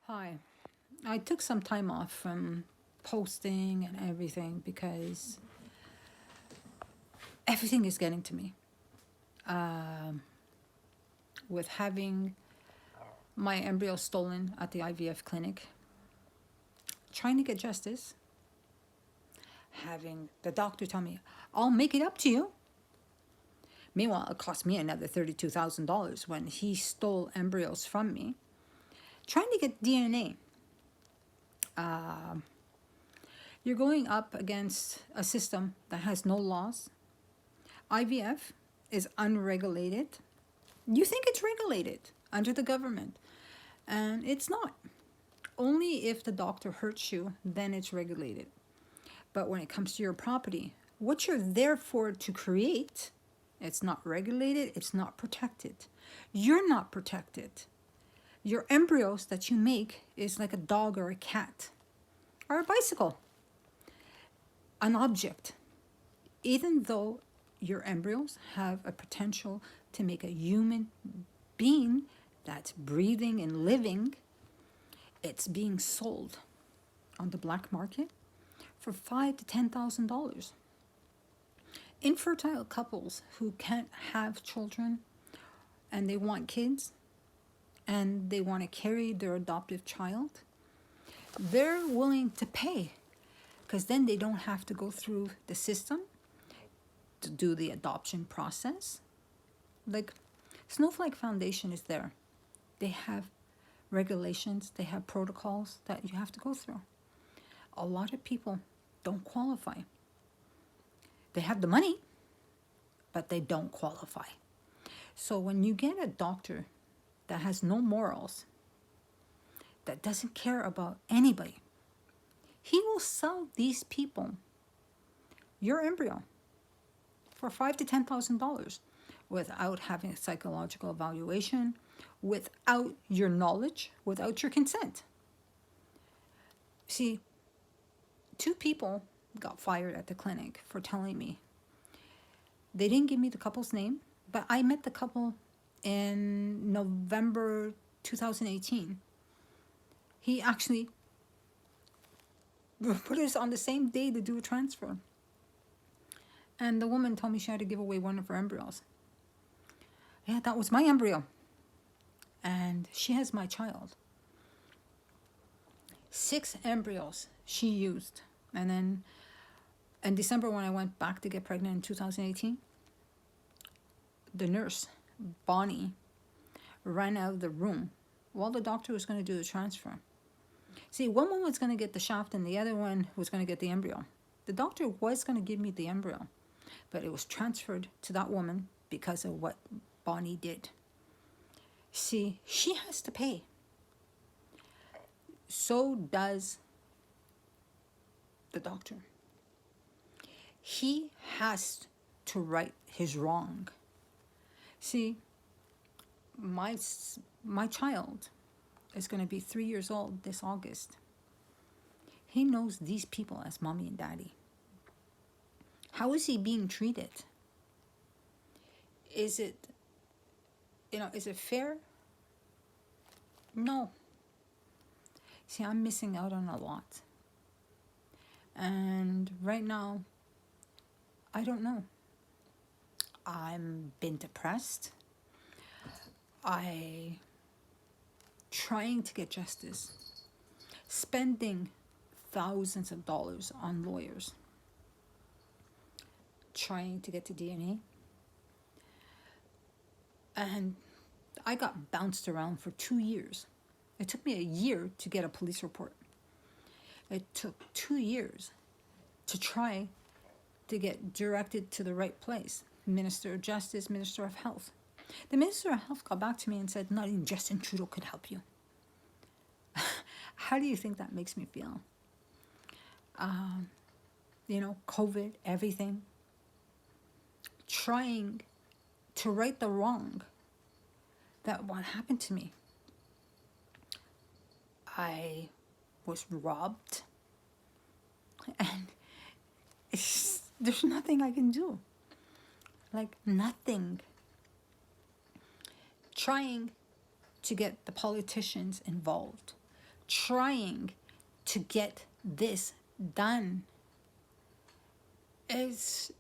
Hi. I took some time off from posting and everything because everything is getting to me. With having my embryo stolen at the IVF clinic, trying to get justice, having the doctor tell me, I'll make it up to you. Meanwhile, it cost me another $32,000 when he stole embryos from me. Trying to get DNA. You're going up against a system that has no laws. IVF is unregulated. You think it's regulated under the government, and it's not. Only if the doctor hurts you, then it's regulated. But when it comes to your property, what you're there for to create, it's not regulated, it's not protected. You're not protected. Your embryos that you make is like a dog or a cat or a bicycle, an object. Even though your embryos have a potential to make a human being that's breathing and living, it's being sold on the black market for $5,000 to $10,000. Infertile couples who can't have children and they want kids and they want to carry their adoptive child, they're willing to pay because then they don't have to go through the system to do the adoption process. Like Snowflake Foundation is there. They have regulations, they have protocols that you have to go through. A lot of people don't qualify. They have the money, but they don't qualify. So when you get a doctor that has no morals, that doesn't care about anybody, he will sell these people your embryo for $5,000 to $10,000 without having a psychological evaluation, without your knowledge, without your consent. See, 2 people got fired at the clinic for telling me. They didn't give me the couple's name, but I met the couple in November 2018. He actually put us on the same day to do a transfer. And the woman told me she had to give away one of her embryos. Yeah, that was my embryo. And she has my child. 6 embryos she used. And then in December, when I went back to get pregnant in 2018, the nurse, Bonnie, ran out of the room while the doctor was going to do the transfer. See, one woman was going to get the shaft and the other one was going to get the embryo. The doctor was going to give me the embryo, but it was transferred to that woman because of what Bonnie did. See, she has to pay. So does the doctor. He has to right his wrong. See, my child is going to be 3 years old this August. He knows these people as mommy and daddy. How is he being treated? Is it fair? No. See, I'm missing out on a lot. And right now, I don't know. I'm been depressed. I trying to get justice, spending thousands of dollars on lawyers, trying to get the DNA. And I got bounced around for 2 years. It took me a year to get a police report. It took 2 years to try to get directed to the right place. Minister of Justice, Minister of Health. The Minister of Health got back to me and said, not even Justin Trudeau could help you. How do you think that makes me feel? COVID, everything. Trying to right the wrong that what happened to me. I was robbed. And there's nothing I can do. Like nothing. Trying to get the politicians involved trying to get this done has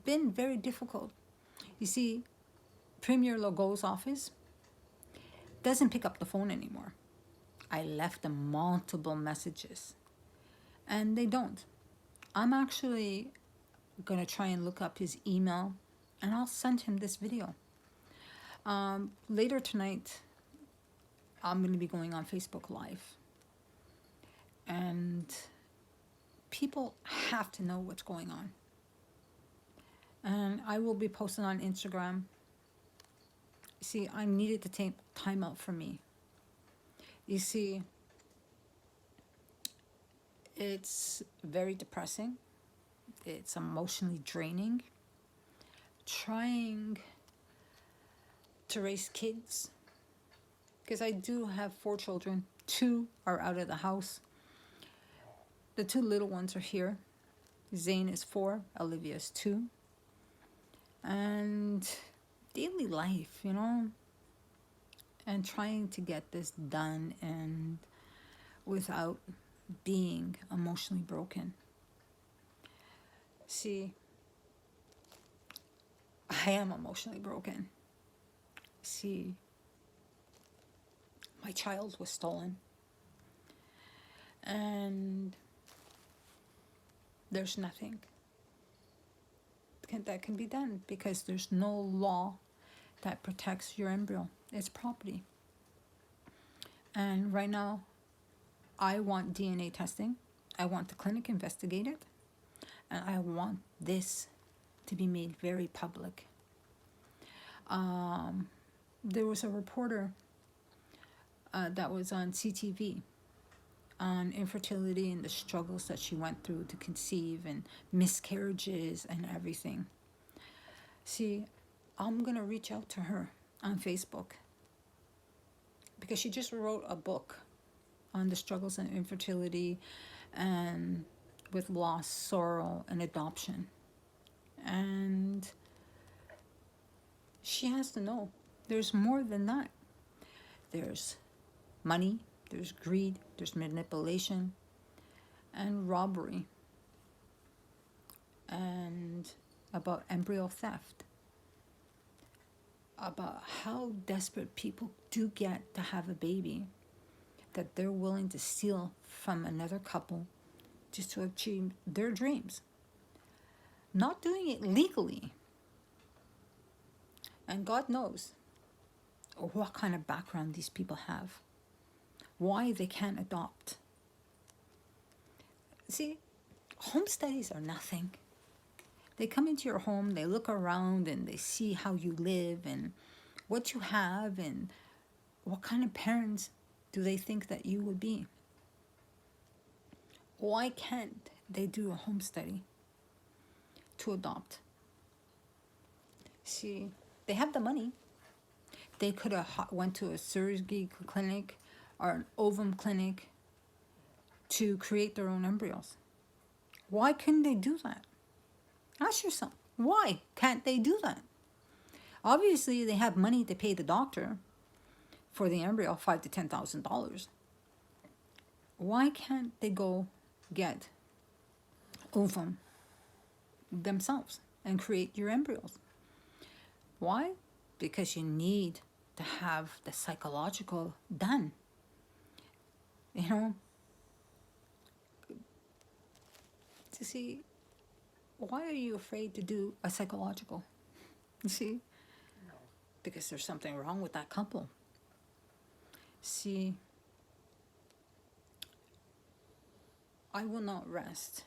been very difficult. You see, Premier Legault's office doesn't pick up the phone anymore. I left them multiple messages and they don't. I'm actually gonna try and look up his email and I'll send him this video. Later tonight, I'm gonna be going on Facebook Live. And people have to know what's going on. And I will be posting on Instagram. See, I needed to take time out for me. You see, it's very depressing. It's emotionally draining. Trying to raise kids. Because I do have 4 children. 2 are out of the house. The 2 little ones are here. Zane is 4, Olivia is 2. And daily life, you know, and trying to get this done and without being emotionally broken. See, I am emotionally broken. See, my child was stolen. And there's nothing that can be done because there's no law that protects your embryo. It's property. And right now, I want DNA testing. I want the clinic investigated. And I want this to be made very public. There was a reporter that was on CTV on infertility and the struggles that she went through to conceive and miscarriages and everything. See, I'm going to reach out to her on Facebook because she just wrote a book on the struggles and infertility and with loss, sorrow, and adoption. And she has to know there's more than that. There's money, there's greed, there's manipulation, and robbery, and about embryo theft, about how desperate people do get to have a baby, that they're willing to steal from another couple just to achieve their dreams. Not doing it legally. And God knows what kind of background these people have. Why they can't adopt. See, home studies are nothing. They come into your home, they look around and they see how you live and what you have and what kind of parents do they think that you would be. Why can't they do a home study to adopt? See, they have the money. They could have went to a surrogate clinic or an ovum clinic to create their own embryos. Why couldn't they do that? Ask yourself, why can't they do that? Obviously, they have money to pay the doctor for the embryo, $5,000 to $10,000. Why can't they go get ovum themselves and create your embryos? Why? Because you need to have the psychological done. You know, to see, why are you afraid to do a psychological? You see? No. Because there's something wrong with that couple. See, I will not rest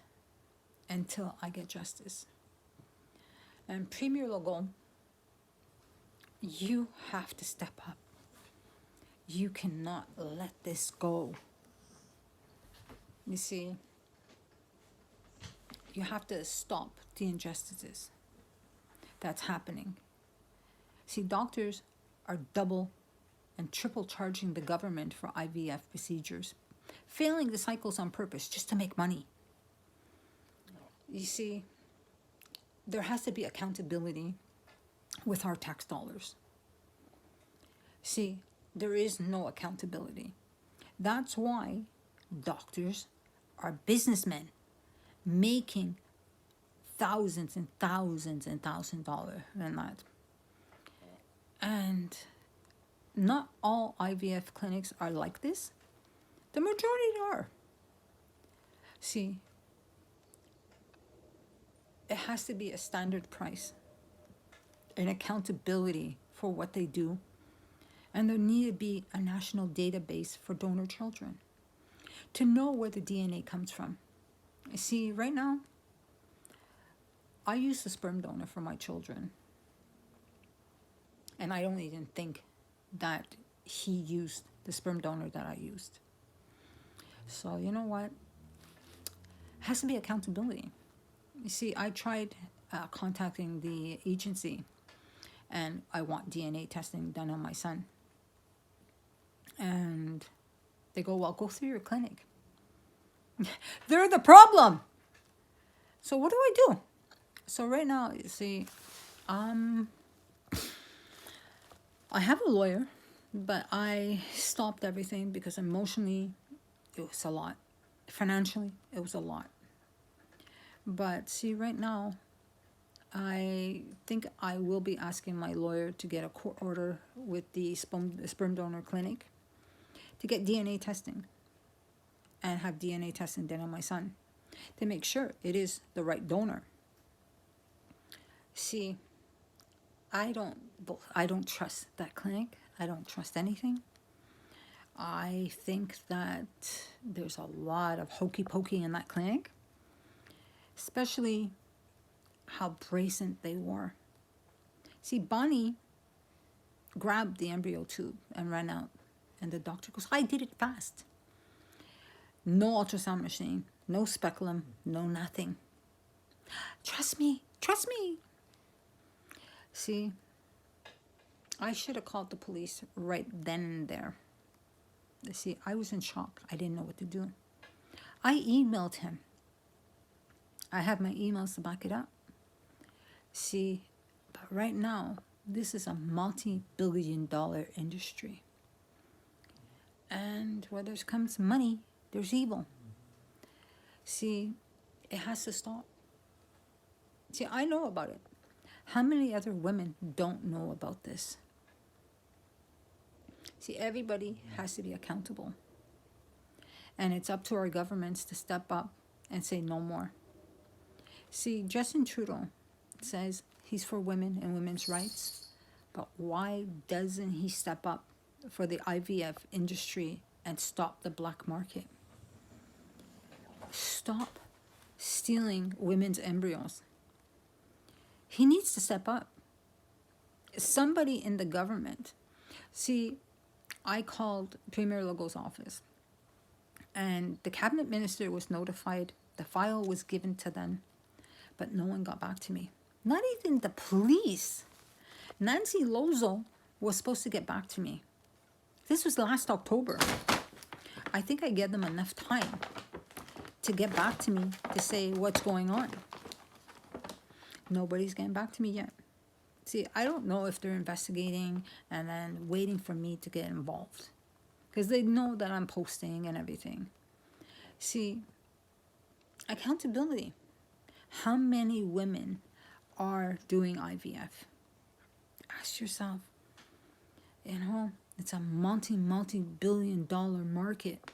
until I get justice. And Premier Legault, you have to step up. You cannot let this go. You see, you have to stop the injustices that's happening. See, doctors are double and triple charging the government for IVF procedures, failing the cycles on purpose just to make money. You see, there has to be accountability with our tax dollars. See, there is no accountability. That's why doctors are businessmen making thousands and thousands and $1,000 and that. And not all IVF clinics are like this. The majority are. See, it has to be a standard price, an accountability for what they do, and there need to be a national database for donor children to know where the DNA comes from. See, right now, I use the sperm donor for my children, and I don't even think that he used the sperm donor that I used. So you know what? It has to be accountability. You see, I tried contacting the agency, and I want DNA testing done on my son. And they go, well, go through your clinic. They're the problem. So what do I do? So right now, you see, I have a lawyer, but I stopped everything because emotionally, it was a lot. Financially, it was a lot. But see, right now, I think I will be asking my lawyer to get a court order with the sperm donor clinic to get DNA testing and have DNA testing done on my son to make sure it is the right donor. See, I don't trust that clinic. I don't trust anything. I think that there's a lot of hokey pokey in that clinic, especially how brazen they were. See, Bonnie grabbed the embryo tube and ran out, and the doctor goes, I did it fast. No ultrasound machine, no speculum, no nothing. Trust me, trust me. See, I should have called the police right then and there. See, I was in shock. I didn't know what to do. I emailed him. I have my emails to back it up. See, but right now, this is a multi-billion-dollar industry. And where there comes money, there's evil. See, it has to stop. See, I know about it. How many other women don't know about this? See, everybody has to be accountable. And it's up to our governments to step up and say no more. See, Justin Trudeau says he's for women and women's rights, but why doesn't he step up for the IVF industry and stop the black market? Stop stealing women's embryos. He needs to step up. Somebody in the government. See, I called Premier Legault's office, and the cabinet minister was notified. The file was given to them, but no one got back to me. Not even the police. Nancy Lozo was supposed to get back to me. This was last October. I think I gave them enough time to get back to me to say what's going on. Nobody's getting back to me yet. See, I don't know if they're investigating and then waiting for me to get involved, because they know that I'm posting and everything. See, accountability. How many women are doing IVF? Ask yourself. You know, it's a multi-billion-dollar market.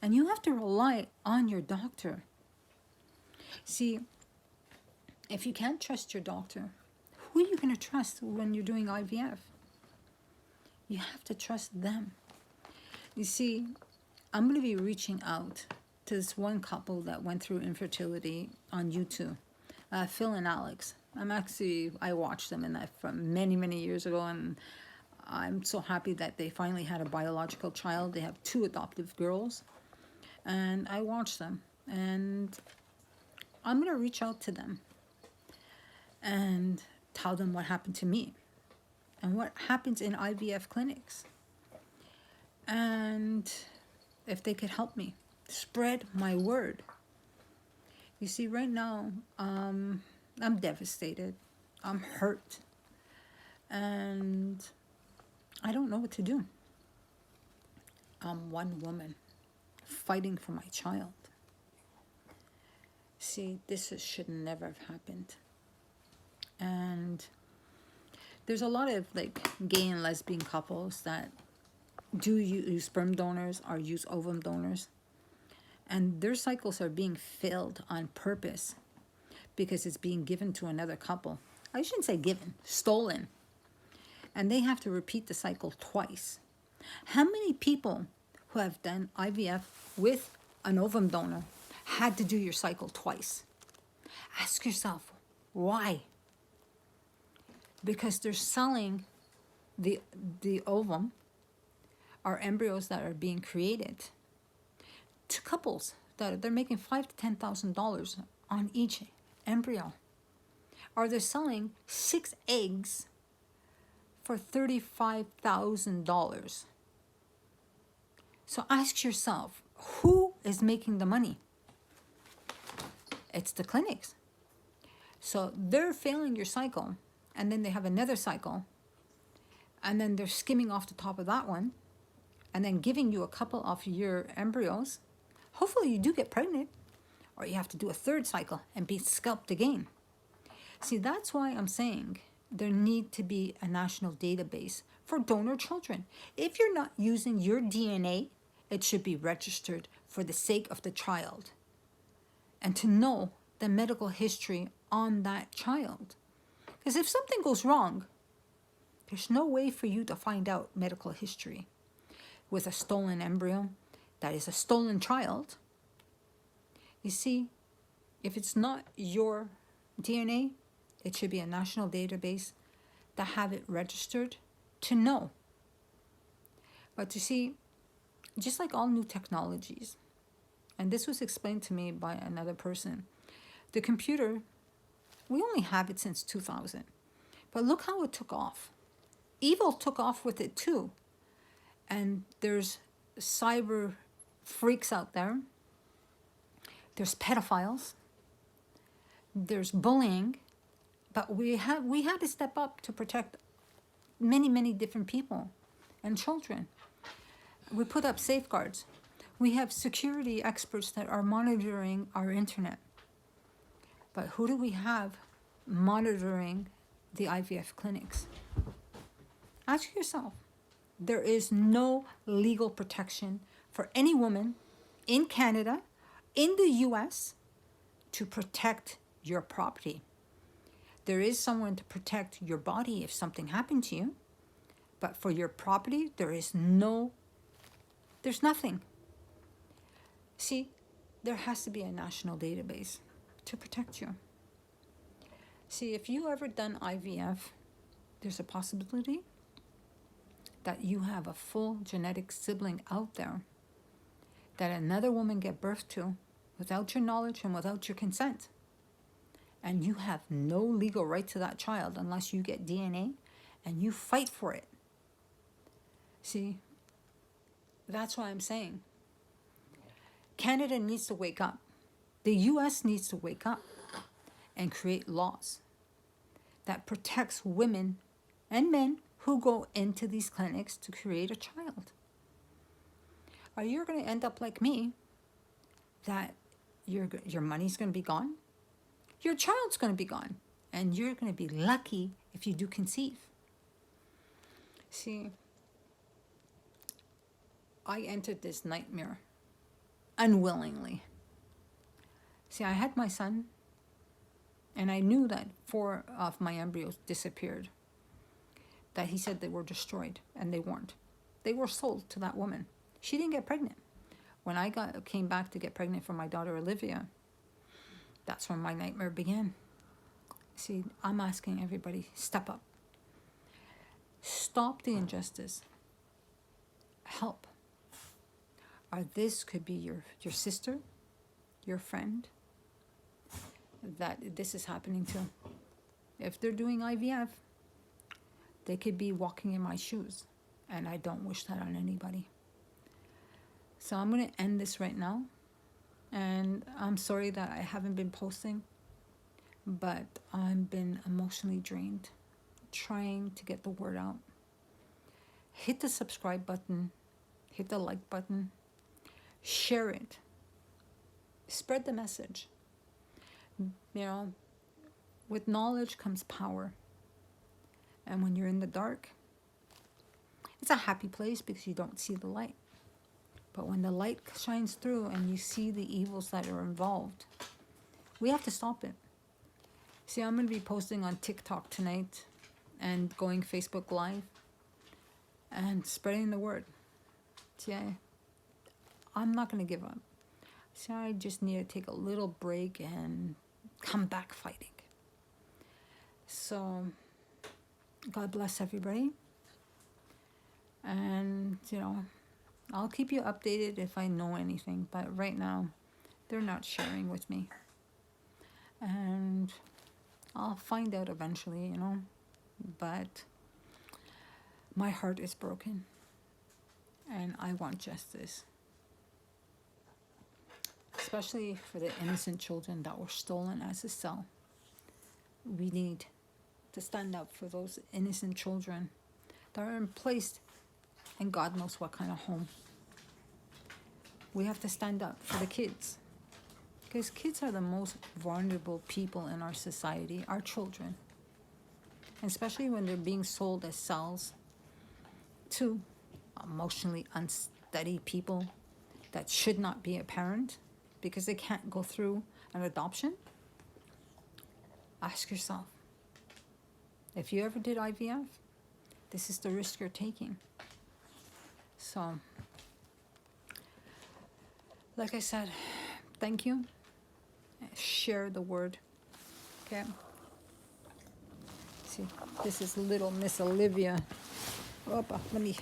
And you have to rely on your doctor. See, if you can't trust your doctor, who are you going to trust when you're doing IVF? You have to trust them. You see, I'm going to be reaching out to this one couple that went through infertility on YouTube, Phil and Alex. I watched them in that from many, many years ago, and I'm so happy that they finally had a biological child. They have 2 adoptive girls, and I watched them, and I'm going to reach out to them and tell them what happened to me and what happens in IVF clinics, and if they could help me spread my word. You see, right now, I'm devastated. I'm hurt. And I don't know what to do. I'm one woman fighting for my child. See, should never have happened. And there's a lot of like gay and lesbian couples that do use sperm donors or use ovum donors, and their cycles are being failed on purpose because it's being given to another couple. I shouldn't say given, stolen. And they have to repeat the cycle twice. How many people who have done IVF with an ovum donor had to do your cycle twice? Ask yourself, why? Because they're selling the ovum or embryos that are being created to couples that they're making $5,000 to $10,000 on each embryo. Or they're selling 6 eggs for $35,000. So ask yourself, who is making the money? It's the clinics. So they're failing your cycle, and then they have another cycle, and then they're skimming off the top of that one, and then giving you a couple of your embryos. Hopefully you do get pregnant, or you have to do a third cycle and be scalped again. See, that's why I'm saying there need to be a national database for donor children. If you're not using your DNA, it should be registered for the sake of the child and to know the medical history on that child. Because if something goes wrong, there's no way for you to find out medical history with a stolen embryo that is a stolen child. You see, if it's not your DNA, it should be a national database to have it registered to know. But you see, just like all new technologies, and this was explained to me by another person, the computer, we only have it since 2000. But look how it took off. Evil took off with it too. And there's cyber freaks out there. There's pedophiles. There's bullying. But we had to step up to protect many, many different people and children. We put up safeguards. We have security experts that are monitoring our internet. But who do we have monitoring the IVF clinics? Ask yourself. There is no legal protection for any woman in Canada, in the US, to protect your property. There is someone to protect your body if something happened to you, but for your property, there's nothing. See, there has to be a national database to protect you. See, if you ever done IVF, there's a possibility that you have a full genetic sibling out there that another woman gave birth to without your knowledge and without your consent. And you have no legal right to that child unless you get DNA and you fight for it. See, that's why I'm saying Canada needs to wake up. The US needs to wake up and create laws that protects women and men who go into these clinics to create a child. Or you're going to end up like me, that your money's going to be gone, your child's going to be gone, and you're going to be lucky if you do conceive. See, I entered this nightmare unwillingly. See, I had my son, and I knew that 4 of my embryos disappeared. That he said they were destroyed, and they weren't. They were sold to that woman. She didn't get pregnant. When I came back to get pregnant for my daughter Olivia, that's when my nightmare began. See, I'm asking everybody, step up. Stop the injustice. Help. Or this could be your sister, your friend, that this is happening to. If they're doing IVF, they could be walking in my shoes, and I don't wish that on anybody. So I'm going to end this right now, and I'm sorry that I haven't been posting, but I've been emotionally drained trying to get the word out. Hit the subscribe button, hit the like button, share it, spread the message. You know, with knowledge comes power. And when you're in the dark, it's a happy place because you don't see the light. But when the light shines through and you see the evils that are involved, we have to stop it. See, I'm going to be posting on TikTok tonight and going Facebook Live and spreading the word. See, I'm not going to give up. See, I just need to take a little break and come back fighting. So, God bless everybody. And, you know, I'll keep you updated if I know anything. But right now, they're not sharing with me. And I'll find out eventually, you know. But my heart is broken. And I want justice. Especially for the innocent children that were stolen as a cell. We need to stand up for those innocent children that are placed in God knows what kind of home. We have to stand up for the kids. Because kids are the most vulnerable people in our society, our children. And especially when they're being sold as cells to emotionally unsteady people that should not be a parent because they can't go through an adoption. Ask yourself, if you ever did IVF, this is the risk you're taking. So, like I said, thank you. Share the word. Okay. See, this is little Miss Olivia. Opa, let me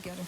get her.